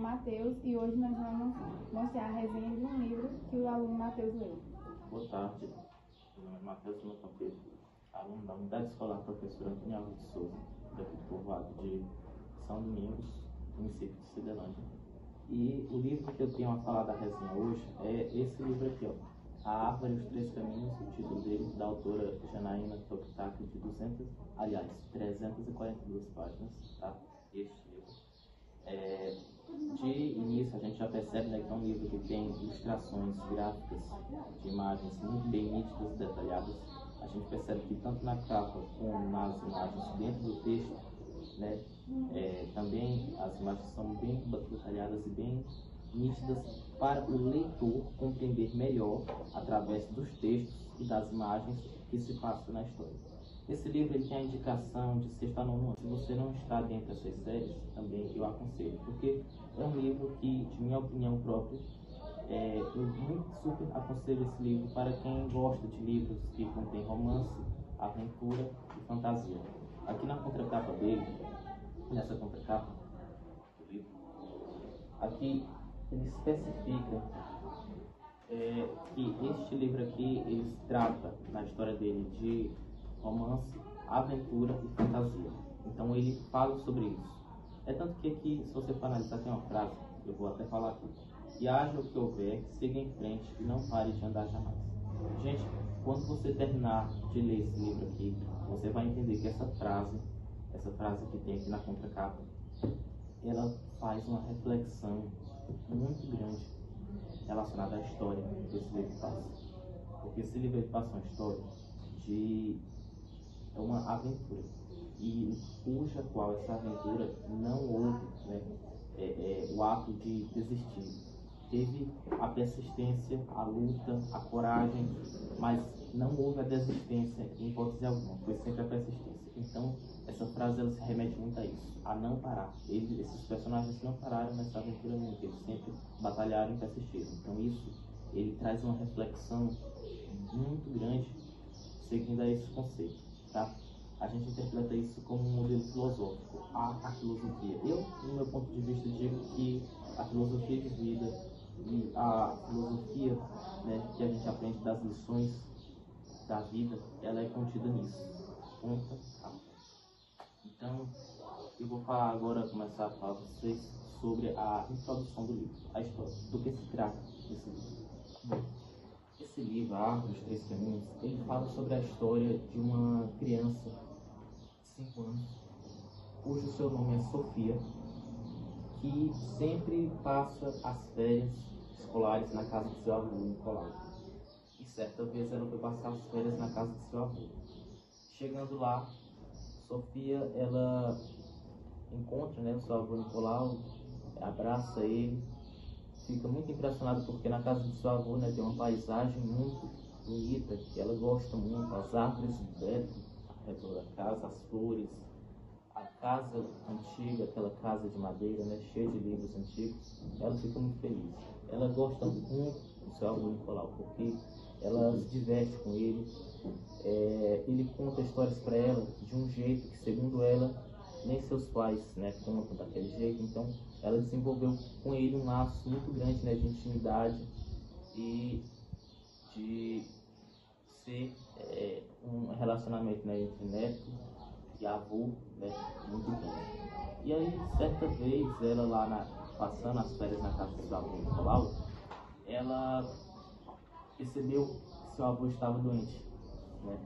Matheus e hoje nós vamos mostrar a resenha de um livro que o aluno Matheus leu. Boa tarde, meu nome é Matheus Lima Pedro, aluno da Unidade Escolar Professora Antônio Alves de Souza, daqui do povoado de São Domingos, município de Cidelândia. E o livro que eu tenho a falar da resenha hoje é esse livro aqui, ó, A Árvore e os Três Caminhos, o título dele, da autora Janaína Tokitaki, de 342 páginas, tá? Este livro. De início, a gente já percebe, né, que é um livro que tem ilustrações gráficas de imagens muito bem nítidas e detalhadas. A gente percebe que tanto na capa como nas imagens dentro do texto, né, também as imagens são bem detalhadas e bem nítidas para o leitor compreender melhor, através dos textos e das imagens, o que se passa na história. Esse livro ele tem a indicação de sexta a nono ano. Se você não está dentro dessas séries, também eu aconselho, porque é um livro que, de minha opinião própria, eu muito super aconselho esse livro para quem gosta de livros que contêm romance, aventura e fantasia. Aqui na contracapa dele, nessa contracapa do livro, aqui ele especifica que este livro aqui, ele trata na história dele de romance, aventura e fantasia. Então ele fala sobre isso. É tanto que aqui, se você for analisar, tem uma frase, eu vou até falar aqui: e haja o que houver, siga em frente e não pare de andar jamais. Gente, quando você terminar de ler esse livro aqui, você vai entender que essa frase que tem aqui na contracapa, ela faz uma reflexão muito grande relacionada à história que esse livro passa. Porque esse livro passa uma história de uma aventura, e cuja qual essa aventura não houve, né, o ato de desistir. Teve a persistência, a luta, a coragem, mas não houve a desistência em hipótese alguma, foi sempre a persistência. Então, essa frase ela se remete muito a isso, a não parar. Esses personagens não pararam nessa aventura nunca, eles sempre batalharam e persistiram. Então, isso ele traz uma reflexão muito grande seguindo a esse conceito, tá? A gente interpreta isso como um modelo filosófico, a filosofia. Eu, no meu ponto de vista, digo que a filosofia de vida e a filosofia, né, que a gente aprende das lições da vida, ela é contida nisso. Ponta a ponta. Então, eu vou falar agora, começar a falar para vocês sobre a introdução do livro, a história, do que se trata esse livro. Bom, esse livro, A Árvore dos Três Caminhos, ele fala sobre a história de uma criança de 5 anos, cujo seu nome é Sofia, que sempre passa as férias escolares na casa de seu avô, Nicolau. E certa vez ela foi passar as férias na casa de seu avô. Chegando lá, Sofia, ela encontra, né, o seu avô Nicolau, abraça ele, fica muito impressionada porque na casa de seu avô, né, tem uma paisagem muito bonita, que ela gosta muito, as árvores verdes ao redor da casa, as flores, a casa antiga, aquela casa de madeira, né, cheia de livros antigos. Ela fica muito feliz. Ela gosta muito do seu avô Nicolau, porque ela se diverte com ele. Ele conta histórias para ela de um jeito que, segundo ela, nem seus pais, né, contam daquele jeito. Então ela desenvolveu com ele um laço muito grande, né, de intimidade e de ser um relacionamento, né, entre neto e avô, né, muito grande. E aí, certa vez, ela lá passando as férias na casa do seu avô Nicolau, ela percebeu que seu avô estava doente, né?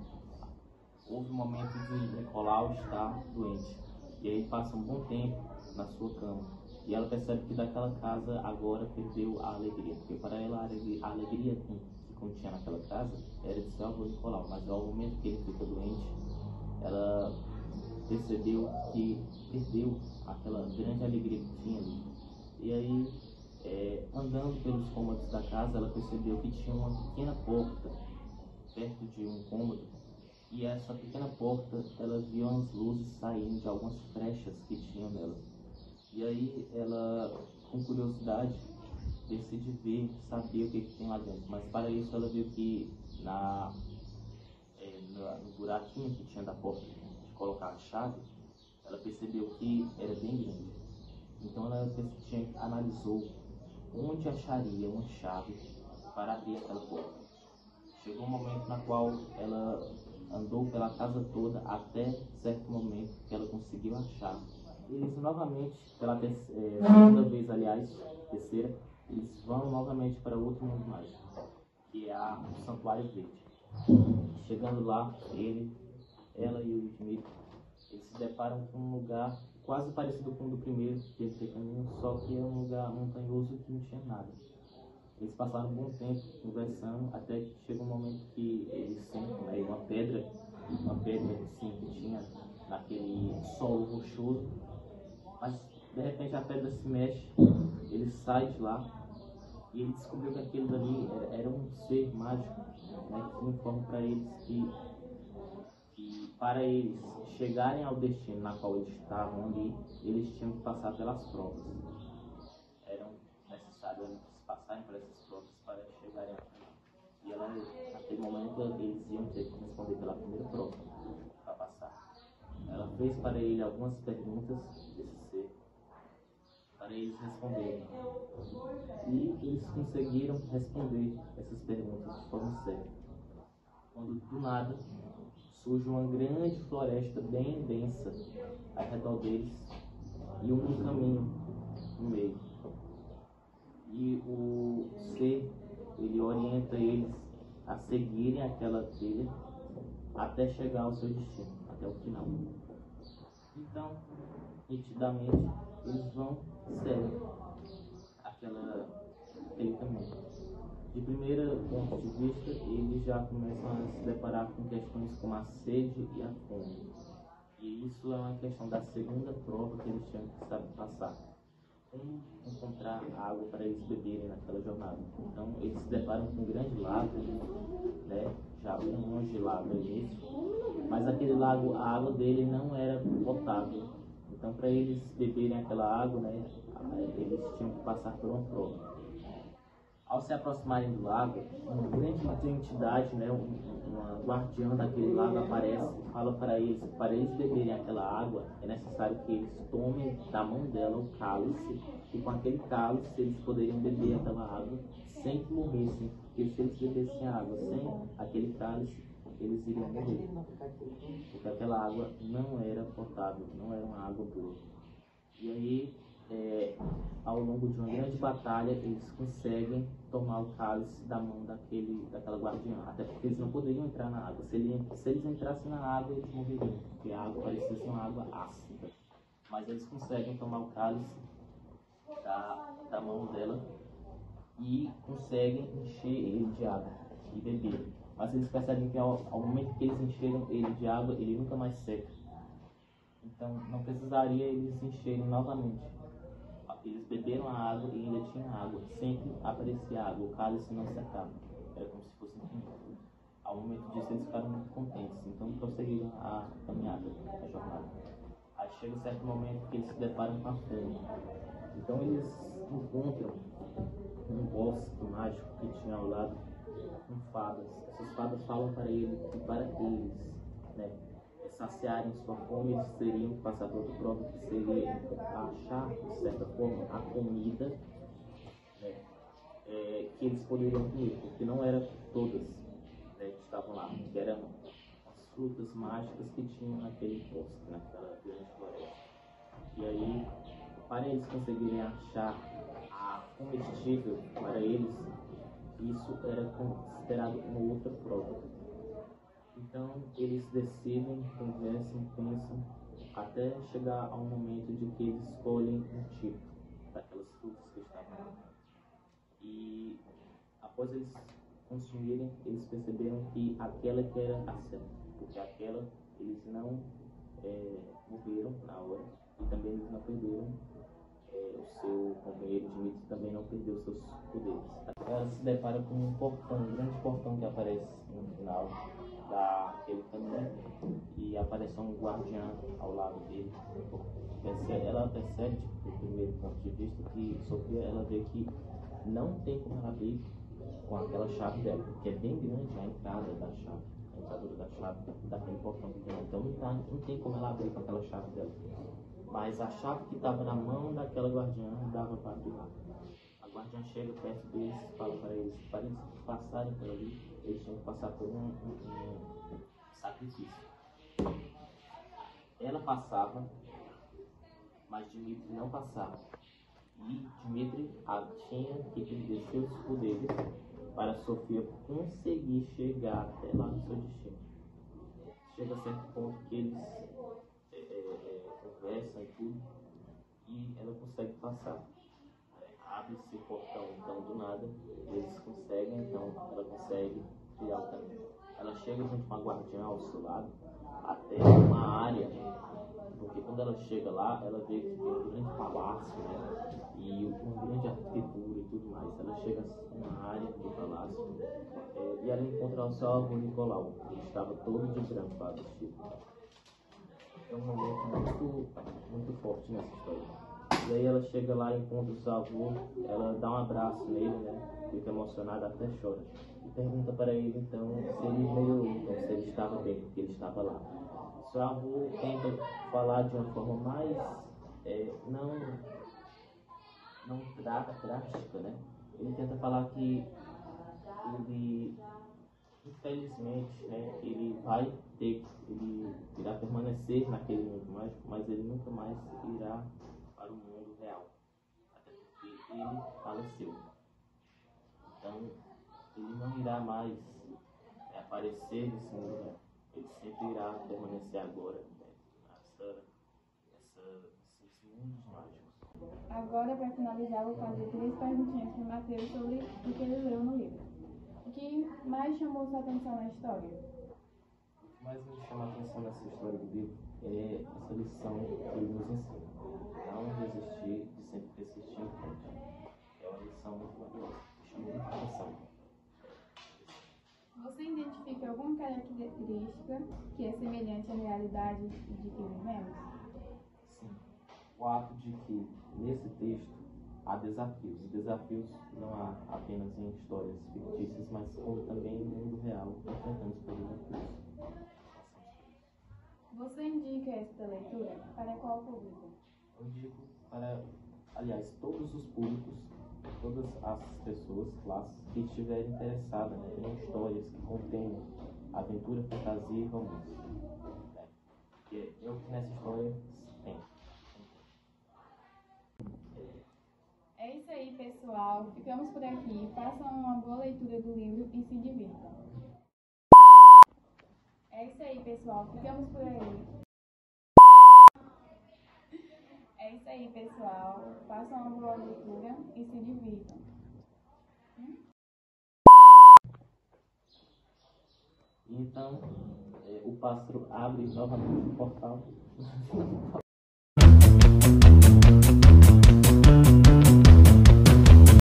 Houve um momento de Nicolau estar doente, e aí passa um bom tempo na sua cama, e ela percebe que daquela casa agora perdeu a alegria, porque para ela a alegria que continha naquela casa era de seu avô Nicolau, mas ao momento que ele fica doente, ela percebeu que perdeu aquela grande alegria que tinha ali. E aí, andando pelos cômodos da casa, ela percebeu que tinha uma pequena porta perto de um cômodo, e essa pequena porta, ela viu as luzes saindo de algumas frechas que tinham nela. E aí ela, com curiosidade, decide ver, saber o que tem lá dentro. Mas para isso ela viu que no buraquinho que tinha da porta de colocar a chave, ela percebeu que era bem grande. Então ela analisou onde acharia uma chave para abrir aquela porta. Chegou um momento na qual ela andou pela casa toda até certo momento que ela conseguiu achar. Eles novamente, pela segunda vez, aliás, terceira, eles vão novamente para outro mundo mágico, que é o Santuário Verde. Chegando lá, ela e o Dmitry, eles se deparam com um lugar quase parecido com o do primeiro, que ele caminho, só que é um lugar montanhoso que não tinha nada. Eles passaram um bom tempo conversando, até que chega um momento que eles sentam aí uma pedra assim, que tinha naquele solo rochoso, mas de repente a pedra se mexe, ele sai de lá e ele descobriu que aquilo dali era um ser mágico, né, que informa para eles que para eles chegarem ao destino na qual eles estavam ali, eles tinham que passar pelas provas. Eram necessários passarem por essas provas para chegarem até lá. E naquele momento, eles iam ter que responder pela primeira prova para passar. Ela fez para ele algumas perguntas desse ser, para eles responderem. E eles conseguiram responder essas perguntas de forma certa. Quando do nada surge uma grande floresta bem densa ao redor deles e um caminho no meio. E o ser, ele orienta eles a seguirem aquela trilha até chegar ao seu destino, até o final. Então, nitidamente, eles vão e seguem aquele caminho. De primeiro ponto de vista, eles já começam a se deparar com questões como a sede e a fome. E isso é uma questão da segunda prova que eles tinham que saber passar. Como encontrar água para eles beberem naquela jornada. Então, eles se deparam com um grande lago, né, já bem longe lá no início, mas aquele lago, a água dele não era potável. Então, para eles beberem aquela água, né, eles tinham que passar por uma prova. Ao se aproximarem do lago, uma grande entidade, né, uma guardiã daquele lago aparece e fala para eles beberem aquela água, é necessário que eles tomem da mão dela o cálice, e com aquele cálice eles poderiam beber aquela água sem que morressem, porque se eles bebessem a água sem aquele cálice, eles iriam morrer, porque aquela água não era potável, não era uma água boa. E aí, ao longo de uma grande batalha, eles conseguem tomar o cálice da mão daquela guardiã, até porque eles não poderiam entrar na água. Se eles entrassem na água, eles morreriam, porque a água parecia ser uma água ácida. Mas eles conseguem tomar o cálice da mão dela e conseguem encher ele de água e beber. Mas eles percebem que ao momento que eles encheram ele de água, ele nunca mais seca. Então não precisaria eles encherem novamente. Eles beberam a água e ainda tinha água. Sempre aparecia água, o cálice não secava. Era como se fosse infinito. Ao momento disso, eles ficaram muito contentes. Então prosseguiram a caminhada, a jornada. Aí chega um certo momento que eles se deparam com a fome. Então eles encontram um bosque mágico que tinha ao lado com fadas. Essas fadas falam para eles que para eles, né, saciarem sua fome, eles teriam que passar por outra prova, que seria achar, de certa forma, a comida, né, que eles poderiam comer, porque não eram todas, né, que estavam lá, que eram as frutas mágicas que tinham naquele bosque, naquela grande floresta. E aí, para eles conseguirem achar a comestível para eles, isso era considerado uma outra prova. Então eles decidem, conversam, pensam, até chegar ao momento de que eles escolhem um tipo daquelas frutas que estavam lá. E após eles consumirem, eles perceberam que aquela que era a certa, porque aquela eles não morreram na hora, e também eles não perderam, o seu companheiro Dmitry também não perdeu seus poderes. Ela se depara com um portão, um grande portão que aparece no final daquele caminho, e aparece um guardião ao lado dele. Ela percebe, do primeiro ponto de vista, que Sofia, ela vê que não tem como ela abrir com aquela chave dela, porque é bem grande a entrada da chave, a entrada da chave daquele portão que tem. Então não tem como ela abrir com aquela chave dela. mas a chave que estava na mão daquela guardiã dava para abrir lá. A guardiã chega perto deles e fala para eles passarem por ali, eles tinham que passar por um sacrifício. Ela passava, mas Dimitri não passava. E Dimitri tinha que perder seus poderes para Sofia conseguir chegar até lá no seu destino. Chega a certo ponto que eles conversam e tudo, e ela consegue passar. Abre-se o portão, então, do nada, eles conseguem, então, ela consegue criar o caminho. Ela chega junto com a guardiã ao seu lado, até uma área, porque quando ela chega lá, ela vê que tem um grande palácio, né? E uma grande arquitetura e tudo mais. Ela chega numa área do palácio e ela encontra o seu avô Nicolau. Ele estava todo de branco lá vestido. É um momento muito forte nessa história. E aí ela chega lá, encontra o seu avô, ela dá um abraço nele, né? Fica emocionada, até chora. E pergunta para ele, então, se ele melhorou, então, se ele estava bem, porque ele estava lá. Seu avô tenta falar de uma forma mais, não drástica, né? Ele tenta falar que ele, infelizmente, né, ele irá permanecer naquele mundo mágico, mas ele nunca mais irá para o mundo real, até porque ele faleceu. Então, ele não irá mais aparecer nesse mundo real. Ele sempre irá permanecer agora, né, nesses mundos mágicos. Agora, para finalizar, vou fazer 3 perguntinhas para o Matheus sobre o que ele leu no livro. O que mais chamou sua atenção na história? O que mais me chama a atenção nessa história do livro é essa lição que ele nos ensina. Não desistir de sempre persistir em frente. É uma lição muito valiosa, que chama muita atenção. Você identifica alguma característica que é semelhante à realidade de que vivemos? Sim. O ato de que, nesse texto, há desafios. E desafios não há apenas em histórias fictícias, mas como também no mundo real, enfrentamos por desafios. Você indica esta leitura para qual público? Eu digo para, aliás, todos os públicos, todas as pessoas, classes que estiverem interessadas, né, em histórias que contenham aventura, fantasia e romance. Porque é o que nessa história tem. É isso aí, pessoal. Ficamos por aqui. Façam uma boa leitura do livro e se divirtam. É isso aí, pessoal. Ficamos por aí. É isso aí, pessoal. Façam uma boa leitura e se divirtam. Então, o pássaro abre novamente o portal.